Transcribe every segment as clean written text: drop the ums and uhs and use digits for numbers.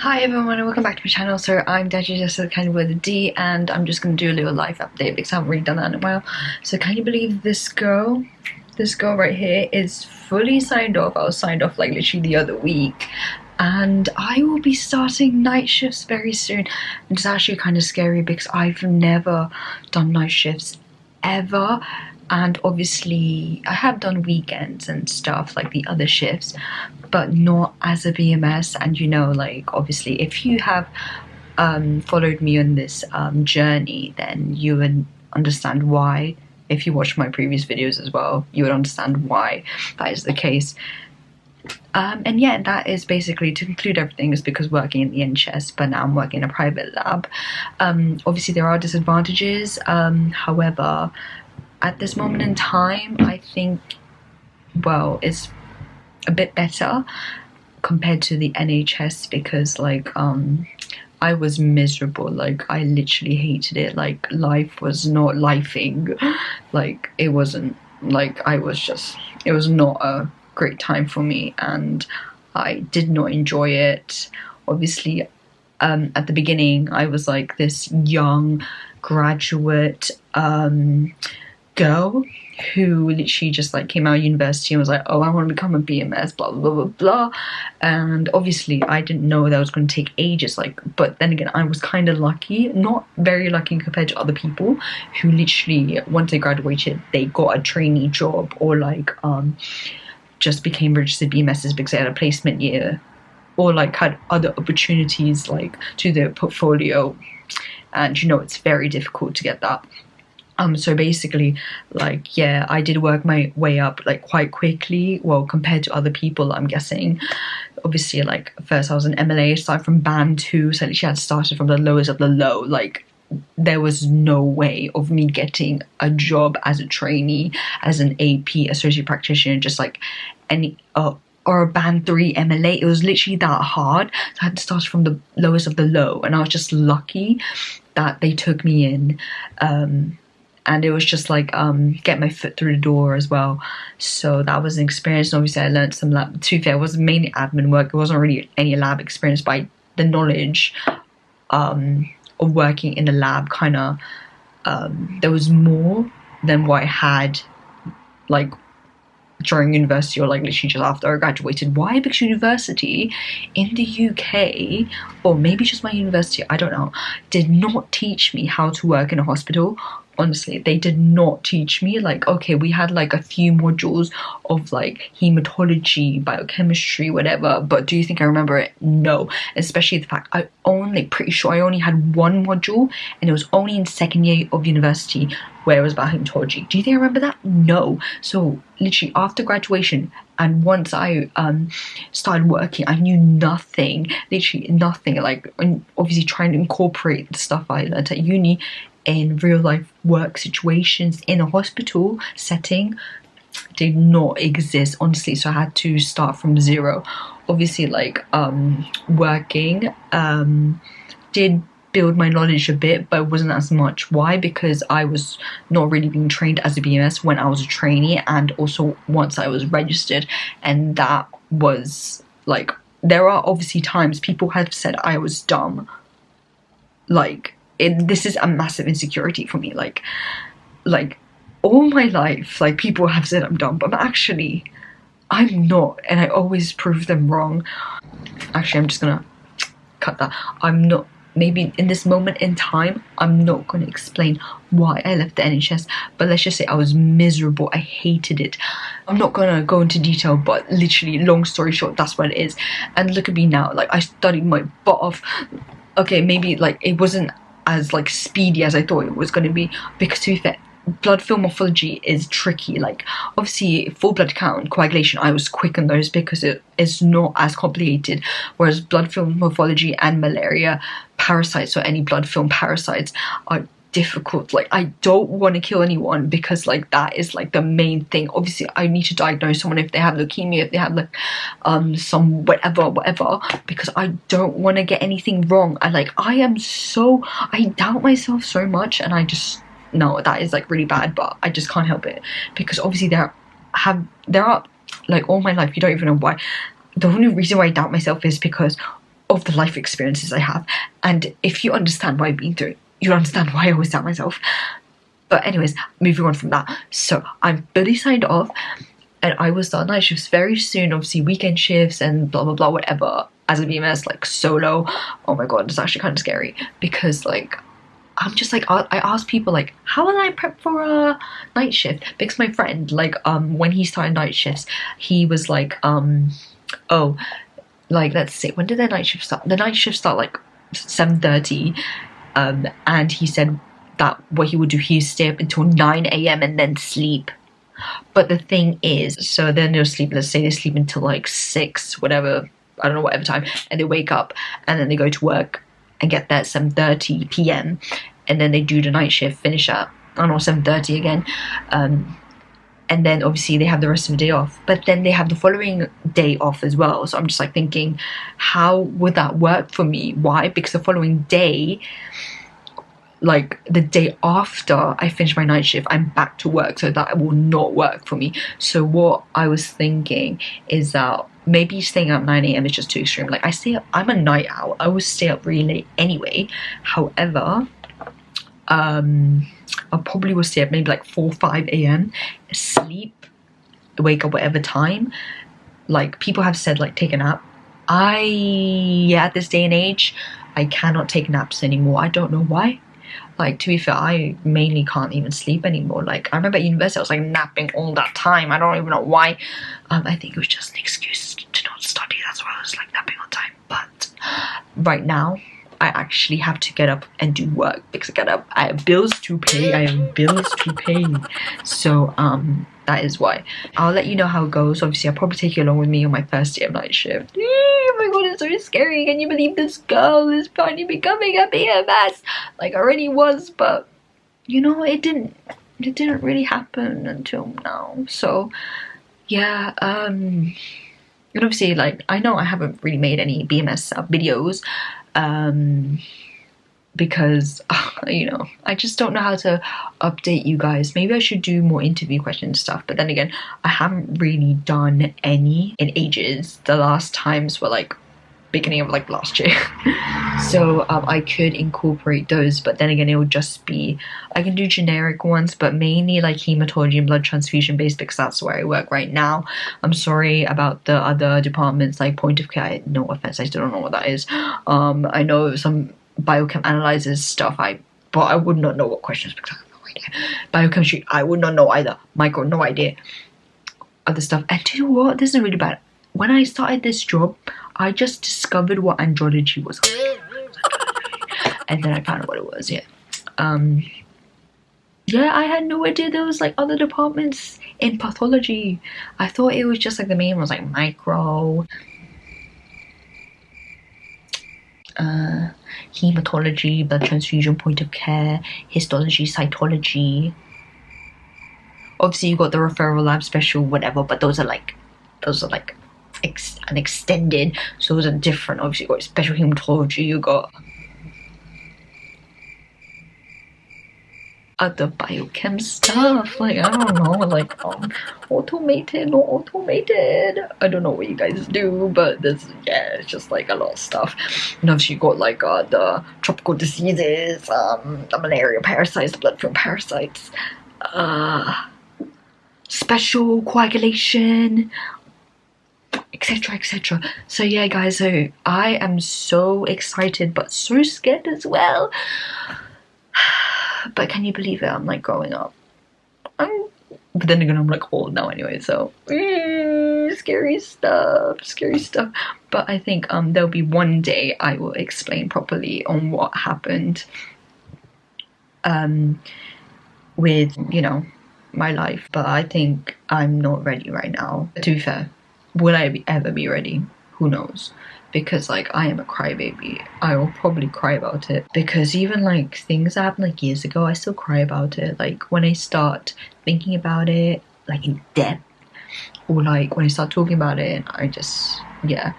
Hi everyone and welcome back to my channel. So I'm Just kind of with a D, and I'm just going to do a little life update because I haven't really done that in a while. So can you believe this girl right here is fully signed off? I was signed off like literally the other week, and I will be starting night shifts very soon. It's actually kind of scary because I've never done night shifts ever, and obviously I have done weekends and stuff like the other shifts, but not as a BMS. And you know, like obviously if you have followed me on this journey, then you would understand why. If you watch my previous videos as well, you would understand why that is the case. And yeah, that is basically, to conclude everything, is because working in the NHS, but now I'm working in a private lab. Obviously there are disadvantages, however at this moment in time I think, well, it's a bit better compared to the NHS because like I was miserable. Like I literally hated it. Like life was not lifing. Like it wasn't, like I was just, it was not a great time for me and I did not enjoy it. Obviously at the beginning I was like this young graduate girl who literally just like came out of university and was like, oh, I want to become a BMS, blah blah blah blah. And obviously I didn't know that was going to take ages, like, but then again I was kind of lucky, not very lucky compared to other people who literally once they graduated they got a trainee job or like just became registered BMSs because they had a placement year or like had other opportunities like to their portfolio, and you know it's very difficult to get that. So basically, like, yeah, I did work my way up like quite quickly, well, compared to other people, I'm guessing. Obviously, like, first I was an MLA, started from band 2, so literally I had started from the lowest of the low. Like, there was no way of me getting a job as a trainee, as an AP, associate practitioner, just like any, or a band 3 MLA. It was literally that hard. So I had to start from the lowest of the low, and I was just lucky that they took me in. And it was just like get my foot through the door as well. So that was an experience. And obviously I learned some lab. To be fair, it wasn't mainly admin work. It wasn't really any lab experience, but the knowledge of working in the lab kind of, there was more than what I had like during university or like literally just after I graduated. Why? Because university in the UK, or maybe just my university, I don't know, did not teach me how to work in a hospital. Honestly, they did not teach me. Like, okay, we had like a few modules of like hematology, biochemistry, whatever, but do you think I remember it? No. Especially the fact pretty sure I only had one module, and it was only in second year of university where it was about hematology. Do you think I remember that? No. So literally after graduation and once I started working, I knew nothing, literally nothing. Like, obviously trying to incorporate the stuff I learned at uni in real life work situations in a hospital setting did not exist, honestly. So I had to start from zero. Obviously, like working did build my knowledge a bit, but it wasn't as much. Why? Because I was not really being trained as a BMS when I was a trainee, and also once I was registered. And that was like, there are obviously times people have said I was dumb. Like, this is a massive insecurity for me. Like all my life, like people have said I'm dumb, but actually I'm not, and I always prove them wrong. Actually, I'm just gonna cut that. I'm not, maybe in this moment in time, I'm not gonna explain why I left the NHS, but let's just say I was miserable. I hated it. I'm not gonna go into detail, but literally, long story short, that's what it is. And look at me now. Like, I studied my butt off. Okay, maybe like it wasn't as like speedy as I thought it was going to be, because to be fair, blood film morphology is tricky. Like, obviously full blood count, coagulation, I was quick on those because it is not as complicated, whereas blood film morphology and malaria parasites, or any blood film parasites, are difficult. Like, I don't want to kill anyone because like that is like the main thing. Obviously I need to diagnose someone if they have leukemia, if they have like some whatever, because I don't want to get anything wrong. I doubt myself so much, and I just, no, that is like really bad, but I just can't help it, because obviously there are like all my life, you don't even know why. The only reason why I doubt myself is because of the life experiences I have. And if you understand what I've been through, you understand why I always doubt myself. But anyways, moving on from that. So I'm fully signed off, and I will start night shifts very soon. Obviously weekend shifts and blah blah blah whatever. As a BMS, like solo, oh my god, it's actually kind of scary, because like I'm just like, I ask people like, how will I prep for a night shift? Because my friend, like when he started night shifts, he was like oh, like let's see, when did their night shift start? The night shift start like 7:30, and he said that what he would do, he'd stay up until 9 a.m. and then sleep. But the thing is, so then they'll sleep, let's say they sleep until like 6, whatever, I don't know, whatever time, and they wake up and then they go to work and get there at 7:30 p.m. and then they do the night shift, finish at, I don't know, 7:30 again, and then obviously they have the rest of the day off, but then they have the following day off as well. So I'm just like thinking, how would that work for me? Why? Because the following day, like the day after I finish my night shift, I'm back to work, so that will not work for me. So what I was thinking is that maybe staying up 9 a.m. is just too extreme. Like I'm a night owl, I will stay up really late anyway. However, I probably will stay up maybe like 4 5 a.m, sleep, wake up whatever time. Like people have said like take a nap. At this day and age, I cannot take naps anymore. I don't know why. Like, to be fair, I mainly can't even sleep anymore. Like, I remember at university I was like napping all that time. I don't even know why. I think it was just an excuse to not study. That's why I was like napping all the time. But right now, I actually have to get up and do work, because I have bills to pay. So that is why. I'll let you know how it goes. Obviously I'll probably take you along with me on my first day of night shift. Oh my god, it's so scary. Can you believe this girl is finally becoming a BMS? Like, I already was, but you know, it didn't really happen until now. So yeah, and obviously, like, I know I haven't really made any BMS videos, because you know, I just don't know how to update you guys. Maybe I should do more interview questions stuff, but then again, I haven't really done any in ages. The last times were like beginning of like last year. So I could incorporate those, but then again, it would just be, I can do generic ones, but mainly like hematology and blood transfusion based, because that's where I work right now. I'm sorry about the other departments like point of care. No offense, I still don't know what that is. I know some biochem analyzers stuff, but I would not know what questions, because I have no idea. Biochemistry, I would not know either. Micro, no idea. Other stuff. And do you know what? This is really bad. When I started this job, I just discovered what andrology was. And then I found out what it was, yeah. Yeah, I had no idea there was like other departments in pathology. I thought it was just like the main ones, like micro, hematology, blood transfusion, point of care, histology, cytology. Obviously you got the referral lab, special, whatever, but those are like an extended, so those are different. Obviously you got special hematology, you got other biochem stuff, like I don't know, like automated or automated, I don't know what you guys do, but there's, yeah, it's just like a lot of stuff. And obviously you got like the tropical diseases, the malaria parasites, the blood film parasites, special coagulation, etc, etc. So yeah guys, so I am so excited but so scared as well. But can you believe it, I'm like growing up. But then again, I'm like old now anyway, so scary stuff. But I think there'll be one day I will explain properly on what happened with, you know, my life. But I think I'm not ready right now. To be fair, will I ever be ready? Who knows? Because like I am a crybaby. I will probably cry about it, because even like things that happened like years ago, I still cry about it. Like when I start thinking about it like in depth, or like when I start talking about it, I just, yeah,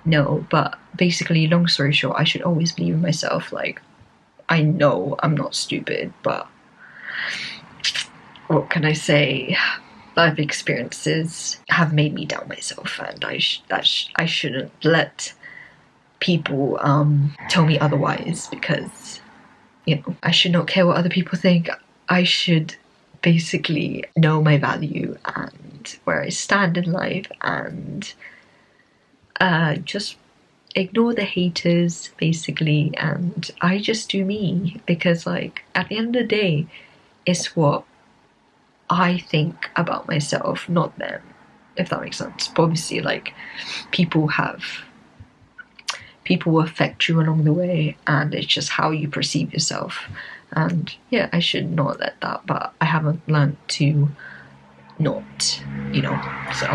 no. But basically, long story short, I should always believe in myself. Like, I know I'm not stupid, but what can I say? Life experiences have made me doubt myself, and I shouldn't let people tell me otherwise, because, you know, I should not care what other people think. I should basically know my value and where I stand in life, and just ignore the haters, basically, and I just do me, because like at the end of the day, it's what I think about myself, not them, if that makes sense. But obviously, like, people will affect you along the way, and it's just how you perceive yourself. And yeah, I should not let that, but I haven't learned to not, you know. So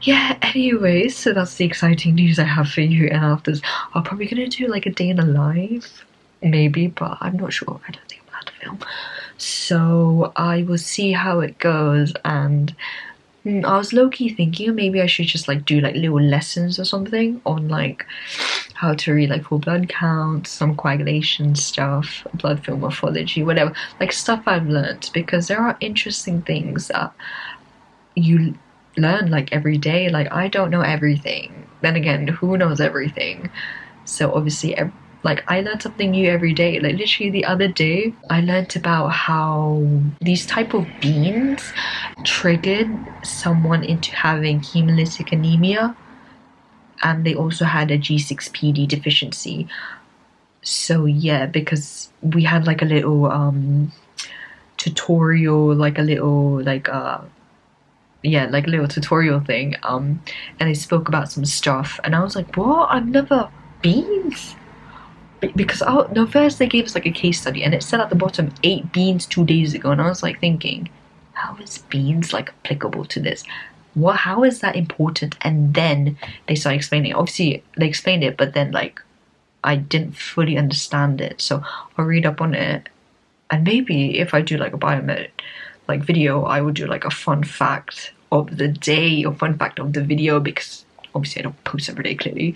yeah, anyway, so that's the exciting news I have for you. And after this, I'm probably gonna do like a day in the life, maybe, but I'm not sure. I don't think I'm allowed to film. So I will see how it goes. And I was low-key thinking maybe I should just like do like little lessons or something on like how to read like full blood counts, some coagulation stuff, blood film morphology, whatever, like stuff I've learned, because there are interesting things that you learn like every day. Like, I don't know everything, then again, who knows everything? So obviously, like, I learned something new every day. Like literally the other day I learned about how these type of beans triggered someone into having hemolytic anemia, and they also had a G6PD deficiency. So yeah, because we had like a little tutorial, like a little like yeah, like a little tutorial thing, and they spoke about some stuff, and I was like, what? I've never beans? Because no, first they gave us like a case study, and it said at the bottom 8 beans 2 days ago, and I was like thinking, how is beans like applicable to this? What? How is that important? And then they started explaining it. Obviously they explained it, but then like I didn't fully understand it, so I'll read up on it, and maybe if I do like a biomed like video, I will do like a fun fact of the day or fun fact of the video, because obviously I don't post every day, clearly,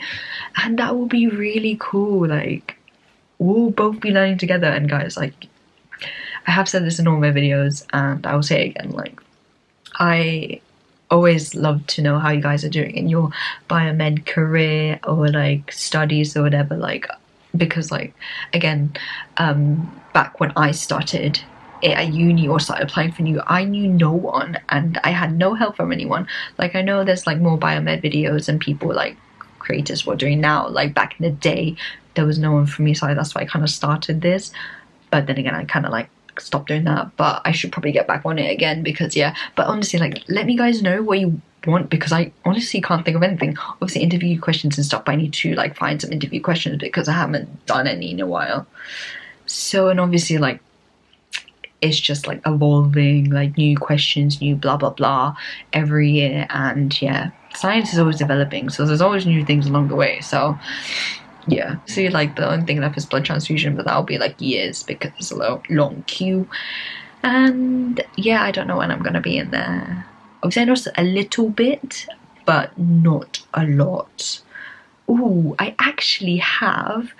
and that will be really cool. Like, we'll both be learning together. And guys, like, I have said this in all my videos, and I will say it again, like, I always love to know how you guys are doing in your biomed career or like studies or whatever, like, because like, again, back when I started at uni or started applying for new, I knew no one, and I had no help from anyone. Like, I know there's like more biomed videos and people like creators were doing now. Like, back in the day there was no one for me, so that's why I kind of started this. But then again, I kind of like stopped doing that, but I should probably get back on it again, because yeah. But honestly, like, let me guys know what you want, because I honestly can't think of anything. Obviously interview questions and stuff, but I need to like find some interview questions, because I haven't done any in a while. So, and obviously like, it's just like evolving, like new questions, new blah blah blah every year. And yeah, science is always developing, so there's always new things along the way. So yeah, see, like, the only thing left is blood transfusion, but that'll be like years, because there's a long queue. And yeah, I don't know when I'm gonna be in there. Obviously I know a little bit, but not a lot. Ooh, I actually have,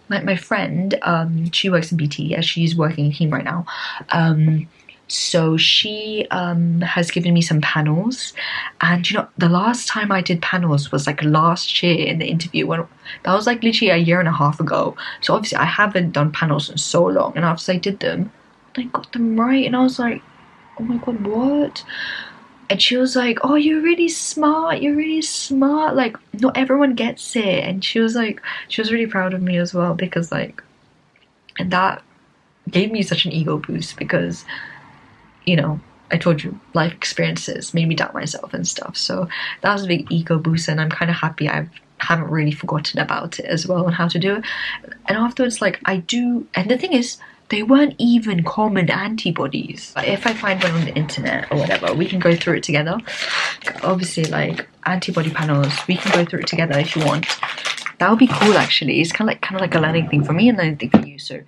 like, my friend, she works in BT, yeah, she's working in team right now. So she has given me some panels, and you know, the last time I did panels was like last year in the interview, when that was like literally a year and a half ago. So obviously I haven't done panels in so long, and after I did them, I got them right, and I was like, oh my god, what? And she was like, oh, you're really smart, like, not everyone gets it. And she was like, she was really proud of me as well, because like, and that gave me such an ego boost, because, you know, I told you, life experiences made me doubt myself and stuff. So that was a big ego boost, and I'm kind of happy I haven't really forgotten about it as well, and how to do it. And afterwards, like, I do, and the thing is, they weren't even common antibodies. If I find one on the internet or whatever, we can go through it together. Obviously, like, antibody panels, we can go through it together if you want. That would be cool, actually. It's kind of like a learning thing for me and learning thing for you. So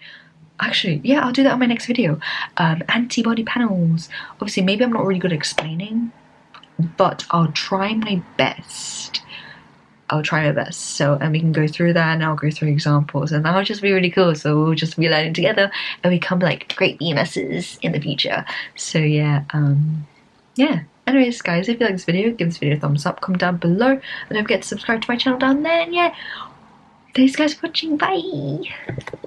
actually, yeah, I'll do that on my next video. Antibody panels. Obviously, maybe I'm not really good at explaining, but I'll try my best. So, and we can go through that, and I'll go through examples, and that'll just be really cool. So we'll just be learning together and become like great BMSs in the future. So yeah, yeah. Anyways, guys, if you like this video, give this video a thumbs up, comment down below, and don't forget to subscribe to my channel down there. And yeah, Thanks guys for watching, bye.